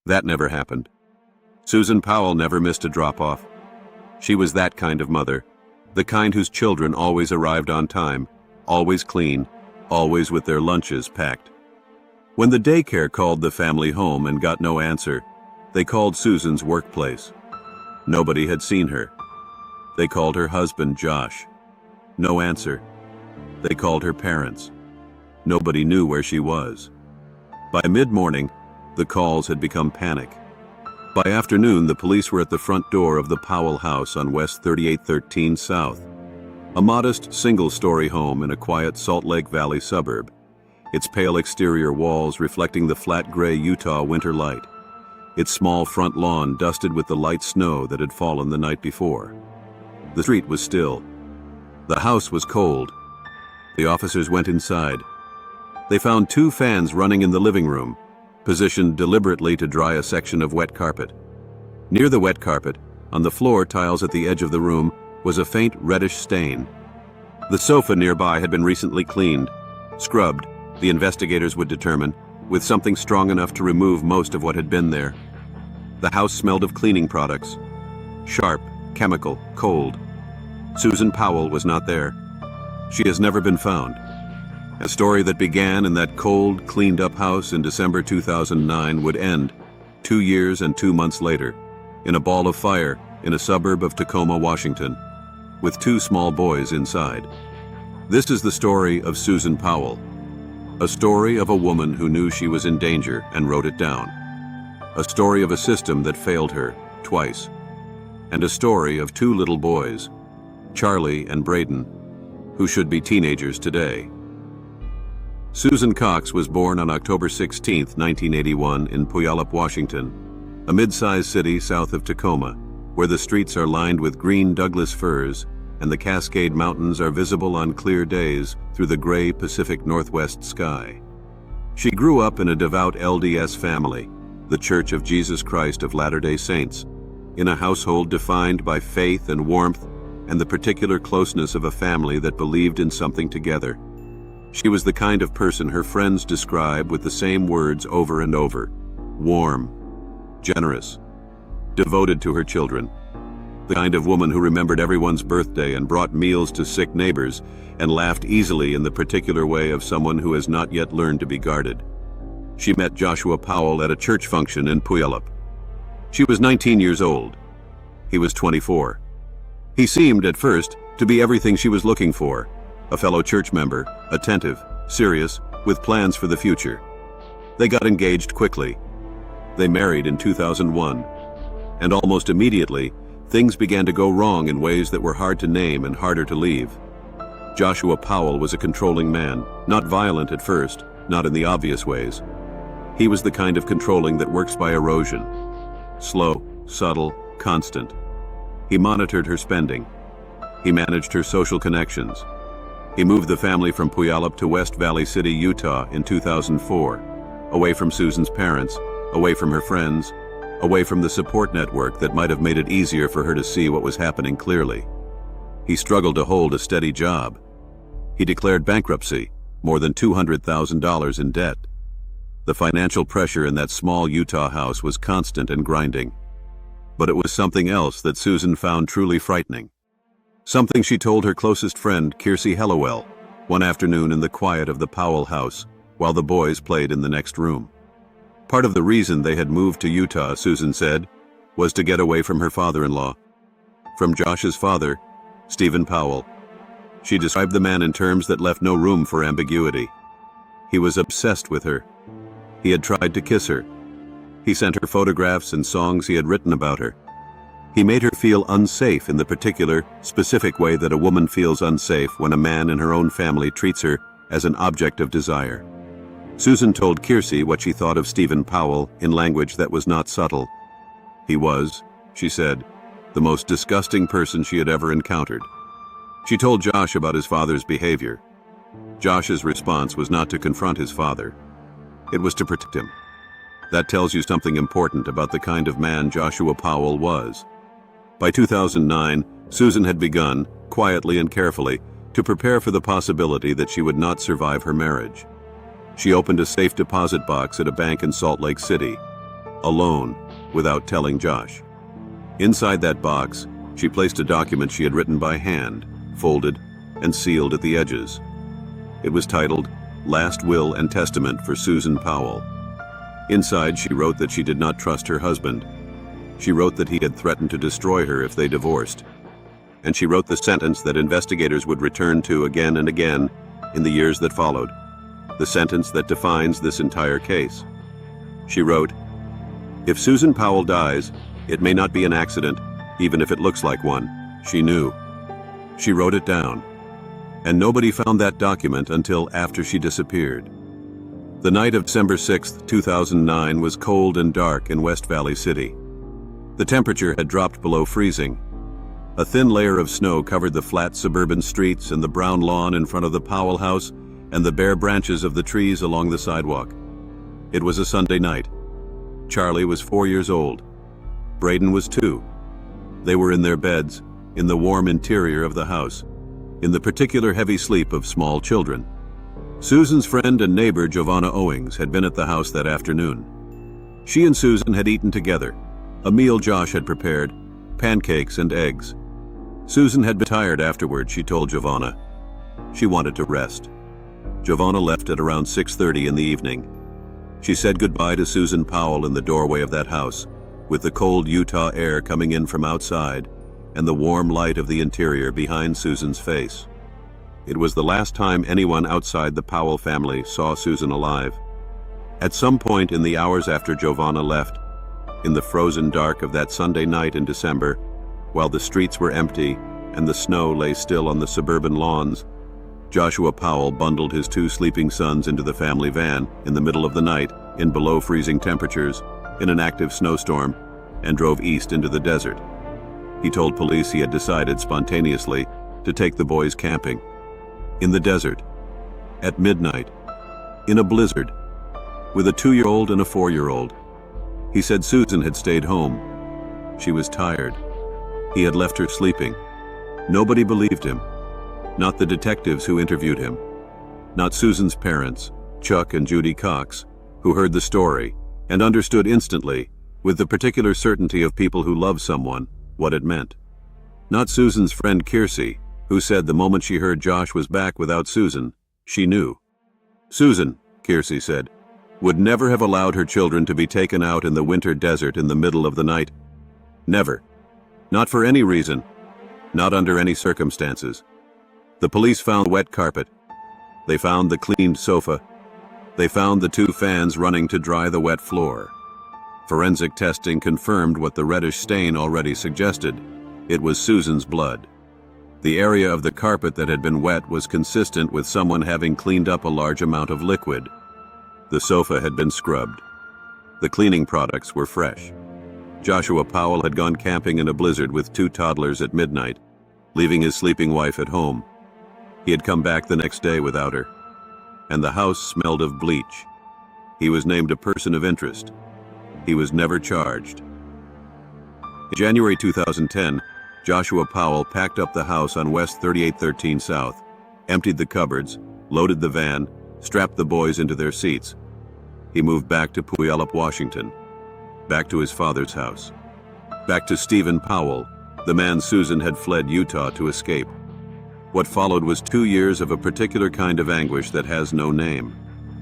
That never happened. Susan Powell never missed a drop-off. She was that kind of mother, the kind whose children always arrived on time, always clean, always with their lunches packed. When the daycare called the family home and got no answer, they called Susan's workplace. Nobody had seen her. They called her husband, Josh. No answer. They called her parents. Nobody knew where she was. By mid-morning, the calls had become panic. By afternoon, the police were at the front door of the Powell house on West 3813 South, a modest single-story home in a quiet Salt Lake Valley suburb, its pale exterior walls reflecting the flat gray Utah winter light, its small front lawn dusted with the light snow that had fallen the night before. The street was still. The house was cold. The officers went inside. They found 2 fans running in the living room, positioned deliberately to dry a section of wet carpet. Near the wet carpet, on the floor tiles at the edge of the room, was a faint reddish stain. The sofa nearby had been recently cleaned, scrubbed, the investigators would determine, with something strong enough to remove most of what had been there. The house smelled of cleaning products. Sharp, chemical, cold. Susan Powell was not there. She has never been found. A story that began in that cold, cleaned-up house in December 2009 would end, 2 years and 2 months later, in a ball of fire in a suburb of Tacoma, Washington, with 2 small boys inside. This is the story of Susan Powell, a story of a woman who knew she was in danger and wrote it down, a story of a system that failed her twice, and a story of 2 little boys, Charlie and Braden, who should be teenagers today. Susan Cox was born on October 16, 1981 in Puyallup, Washington, a mid-sized city south of Tacoma, where the streets are lined with green Douglas firs and the Cascade Mountains are visible on clear days through the gray Pacific Northwest sky. She grew up in a devout LDS family, the Church of Jesus Christ of Latter-day Saints, in a household defined by faith and warmth and the particular closeness of a family that believed in something together. She was the kind of person her friends describe with the same words over and over: warm, generous, devoted to her children. The kind of woman who remembered everyone's birthday and brought meals to sick neighbors and laughed easily in the particular way of someone who has not yet learned to be guarded. She met Joshua Powell at a church function in Puyallup. She was 19 years old. He was 24. He seemed, at first, to be everything she was looking for: a fellow church member, attentive, serious, with plans for the future. They got engaged quickly. They married in 2001. And almost immediately, things began to go wrong in ways that were hard to name and harder to leave. Joshua Powell was a controlling man, not violent at first, not in the obvious ways. He was the kind of controlling that works by erosion. Slow, subtle, constant. He monitored her spending. He managed her social connections. He moved the family from Puyallup to West Valley City, Utah in 2004, away from Susan's parents, away from her friends, away from the support network that might have made it easier for her to see what was happening clearly. He struggled to hold a steady job. He declared bankruptcy, more than $200,000 in debt. The financial pressure in that small Utah house was constant and grinding. But it was something else that Susan found truly frightening. Something she told her closest friend, Kiersey Hellowell, one afternoon in the quiet of the Powell house, while the boys played in the next room. Part of the reason they had moved to Utah, Susan said, was to get away from her father-in-law. From Josh's father, Stephen Powell. She described the man in terms that left no room for ambiguity. He was obsessed with her. He had tried to kiss her. He sent her photographs and songs he had written about her. He made her feel unsafe in the particular, specific way that a woman feels unsafe when a man in her own family treats her as an object of desire. Susan told Kiersey what she thought of Stephen Powell in language that was not subtle. He was, she said, the most disgusting person she had ever encountered. She told Josh about his father's behavior. Josh's response was not to confront his father. It was to protect him. That tells you something important about the kind of man Joshua Powell was. By 2009, Susan had begun, quietly and carefully, to prepare for the possibility that she would not survive her marriage. She opened a safe deposit box at a bank in Salt Lake City. alone, without telling Josh. Inside that box, she placed a document she had written by hand, folded and sealed at the edges. It was titled, Last Will and Testament for Susan Powell. Inside, she wrote that she did not trust her husband. She wrote that he had threatened to destroy her if they divorced. And she wrote the sentence that investigators would return to again and again in the years that followed, the sentence that defines this entire case. She wrote, "If Susan Powell dies, it may not be an accident, even if it looks like one. She knew." She wrote it down. And nobody found that document until after she disappeared. The night of December 6, 2009 was cold and dark in West Valley City. The temperature had dropped below freezing. A thin layer of snow covered the flat suburban streets and the brown lawn in front of the Powell house and the bare branches of the trees along the sidewalk. It was a Sunday night. Charlie was 4 years old. Braden was 2. They were in their beds, in the warm interior of the house, in the particular heavy sleep of small children. Susan's friend and neighbor Giovanna Owings had been at the house that afternoon. She and Susan had eaten together, a meal Josh had prepared, pancakes and eggs. Susan had been tired afterward, she told Giovanna. She wanted to rest. Giovanna left at around 6:30 in the evening. She said goodbye to Susan Powell in the doorway of that house, with the cold Utah air coming in from outside and the warm light of the interior behind Susan's face. It was the last time anyone outside the Powell family saw Susan alive. At some point in the hours after Giovanna left, in the frozen dark of that Sunday night in December, while the streets were empty and the snow lay still on the suburban lawns, Joshua Powell bundled his 2 sleeping sons into the family van in the middle of the night in below freezing temperatures in an active snowstorm and drove east into the desert. He told police he had decided spontaneously to take the boys camping. In the desert, at midnight, in a blizzard, with a 2-year-old and a 4-year-old. He said Susan had stayed home. She was tired. He had left her sleeping. Nobody believed him. Not the detectives who interviewed him. Not Susan's parents, Chuck and Judy Cox, who heard the story and understood instantly, with the particular certainty of people who love someone, what it meant. Not Susan's friend Kiersey, who said the moment she heard Josh was back without Susan, she knew. Susan, Kiersey said, would never have allowed her children to be taken out in the winter desert in the middle of the night. Never. Not for any reason. Not under any circumstances. The police found wet carpet. They found the cleaned sofa. They found the 2 fans running to dry the wet floor. Forensic testing confirmed what the reddish stain already suggested. It was Susan's blood. The area of the carpet that had been wet was consistent with someone having cleaned up a large amount of liquid. The sofa had been scrubbed. The cleaning products were fresh. Joshua Powell had gone camping in a blizzard with 2 toddlers at midnight, leaving his sleeping wife at home. He had come back the next day without her, and the house smelled of bleach. He was named a person of interest. He was never charged. In January 2010, Joshua Powell packed up the house on West 3813 South, emptied the cupboards, loaded the van, strapped the boys into their seats. He moved back to Puyallup, Washington, back to his father's house, back to Stephen Powell, the man Susan had fled Utah to escape. What followed was 2 years of a particular kind of anguish that has no name,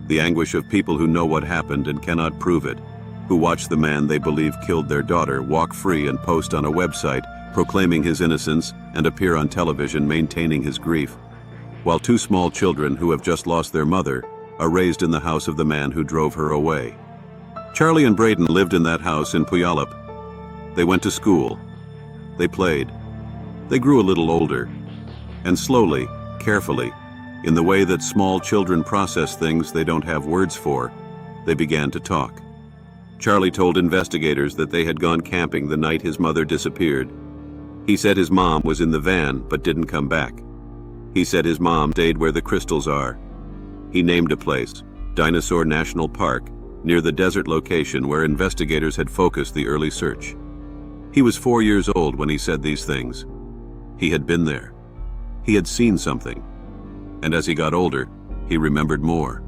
the anguish of people who know what happened and cannot prove it, who watch the man they believe killed their daughter walk free and post on a website proclaiming his innocence and appear on television maintaining his grief, while 2 small children who have just lost their mother are raised in the house of the man who drove her away. Charlie and Braden lived in that house in Puyallup. They went to school. They played. They grew a little older. And slowly, carefully, in the way that small children process things they don't have words for, they began to talk. Charlie told investigators that they had gone camping the night his mother disappeared. He said his mom was in the van but didn't come back. He said his mom stayed where the crystals are. He named a place, Dinosaur National Park, near the desert location where investigators had focused the early search. He was 4 years old when he said these things. He had been there. He had seen something. And as he got older, he remembered more.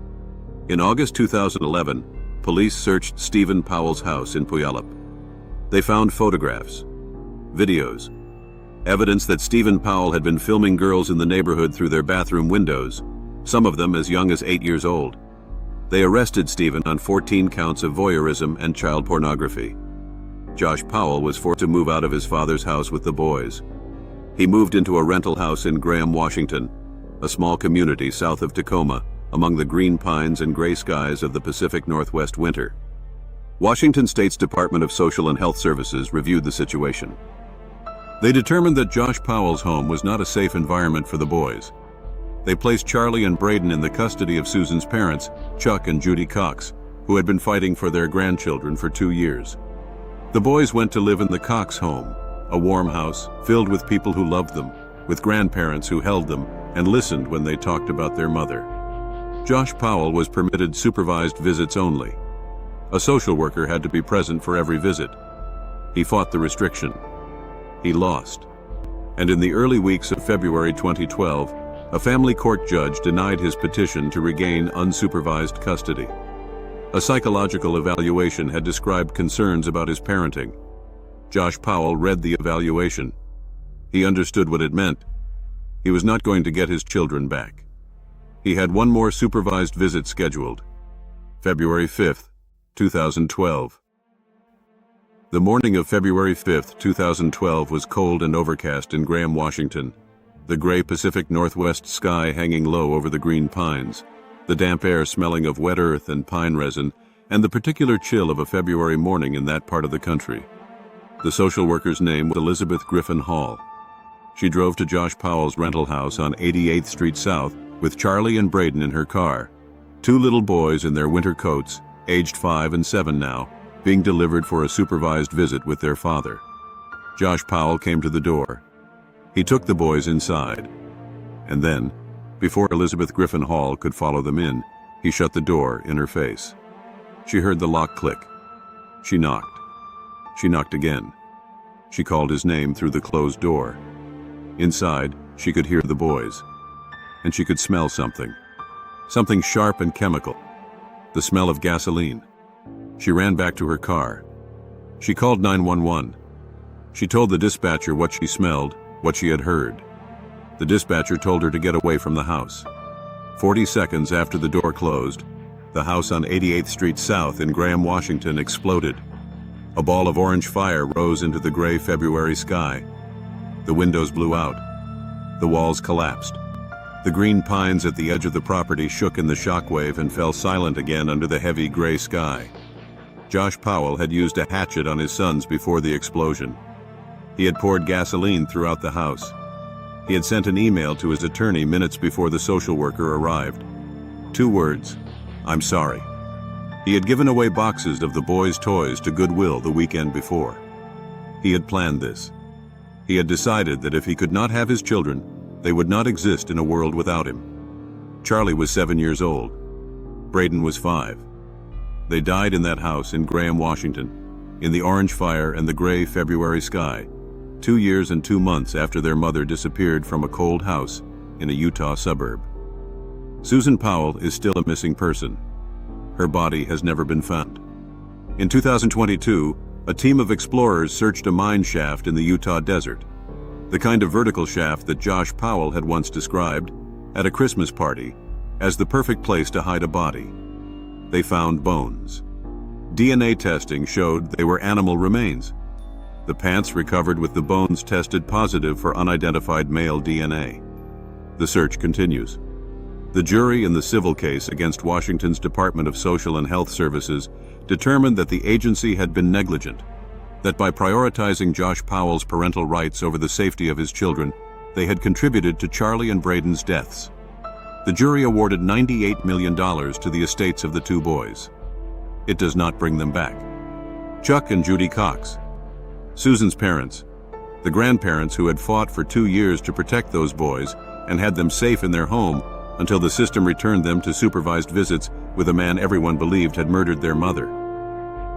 In August 2011, police searched Stephen Powell's house in Puyallup. They found photographs, videos, evidence that Stephen Powell had been filming girls in the neighborhood through their bathroom windows, some of them as young as 8 years old. They arrested Stephen on 14 counts of voyeurism and child pornography. Josh Powell was forced to move out of his father's house with the boys. He moved into a rental house in Graham, Washington, a small community south of Tacoma, among the green pines and gray skies of the Pacific Northwest winter. Washington State's Department of Social and Health Services reviewed the situation. They determined that Josh Powell's home was not a safe environment for the boys. They placed Charlie and Braden in the custody of Susan's parents, Chuck and Judy Cox, who had been fighting for their grandchildren for 2 years. The boys went to live in the Cox home, a warm house filled with people who loved them, with grandparents who held them and listened when they talked about their mother. Josh Powell was permitted supervised visits only. A social worker had to be present for every visit. He fought the restriction. He lost. And in the early weeks of February 2012, a family court judge denied his petition to regain unsupervised custody. A psychological evaluation had described concerns about his parenting. Josh Powell read the evaluation. He understood what it meant. He was not going to get his children back. He had one more supervised visit scheduled. February 5, 2012. The morning of February 5, 2012 was cold and overcast in Graham, Washington. The gray Pacific Northwest sky hanging low over the green pines, the damp air smelling of wet earth and pine resin, and the particular chill of a February morning in that part of the country. The social worker's name was Elizabeth Griffin Hall. She drove to Josh Powell's rental house on 88th Street South with Charlie and Braden in her car, 2 little boys in their winter coats, aged 5 and 7 now, being delivered for a supervised visit with their father. Josh Powell came to the door. He took the boys inside. And then, before Elizabeth Griffin Hall could follow them in, he shut the door in her face. She heard the lock click. She knocked. She knocked again. She called his name through the closed door. Inside, she could hear the boys. And she could smell something. Something sharp and chemical. The smell of gasoline. She ran back to her car. She called 911. She told the dispatcher what she smelled, what she had heard. The dispatcher told her to get away from the house. 40 seconds after the door closed, the house on 88th Street South in Graham, Washington exploded. A ball of orange fire rose into the gray February sky. The windows blew out. The walls collapsed. The green pines at the edge of the property shook in the shockwave and fell silent again under the heavy gray sky. Josh Powell had used a hatchet on his sons before the explosion. He had poured gasoline throughout the house. He had sent an email to his attorney minutes before the social worker arrived. 2 words, "I'm sorry." He had given away boxes of the boys' toys to Goodwill the weekend before. He had planned this. He had decided that if he could not have his children, they would not exist in a world without him. Charlie was 7 years old. Braden was 5. They died in that house in Graham, Washington, in the orange fire and the gray February sky, 2 years and 2 months after their mother disappeared from a cold house in a Utah suburb. Susan Powell is still a missing person. Her body has never been found. In 2022, a team of explorers searched a mine shaft in the Utah desert, the kind of vertical shaft that Josh Powell had once described, at a Christmas party, as the perfect place to hide a body. They found bones. DNA testing showed they were animal remains. The pants recovered with the bones tested positive for unidentified male DNA. The search continues. The jury in the civil case against Washington's Department of Social and Health Services determined that the agency had been negligent, that by prioritizing Josh Powell's parental rights over the safety of his children, they had contributed to Charlie and Braden's deaths. The jury awarded $98 million to the estates of the 2 boys. It does not bring them back. Chuck and Judy Cox, Susan's parents, the grandparents who had fought for 2 years to protect those boys and had them safe in their home until the system returned them to supervised visits with a man everyone believed had murdered their mother,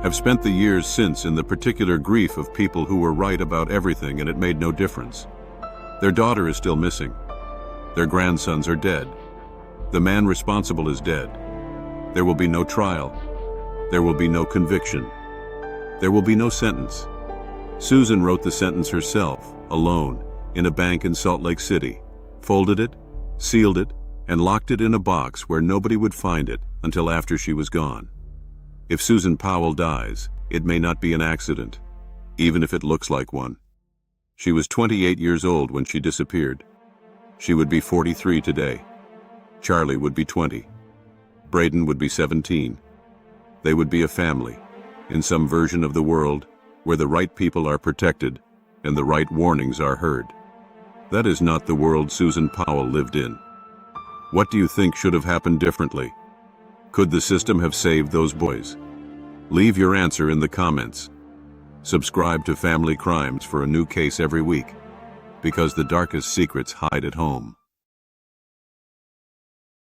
have spent the years since in the particular grief of people who were right about everything and it made no difference. Their daughter is still missing. Their grandsons are dead. The man responsible is dead. There will be no trial. There will be no conviction. There will be no sentence. Susan wrote the sentence herself, alone, in a bank in Salt Lake City, folded it, sealed it, and locked it in a box where nobody would find it until after she was gone. If Susan Powell dies, it may not be an accident, even if it looks like one. She was 28 years old when she disappeared. She would be 43 today. Charlie would be 20. Braden would be 17. They would be a family, in some version of the world where the right people are protected and the right warnings are heard. That is not the world Susan Powell lived in. What do you think should have happened differently? Could the system have saved those boys? Leave your answer in the comments. Subscribe to Family Crimes for a new case every week, because the darkest secrets hide at home.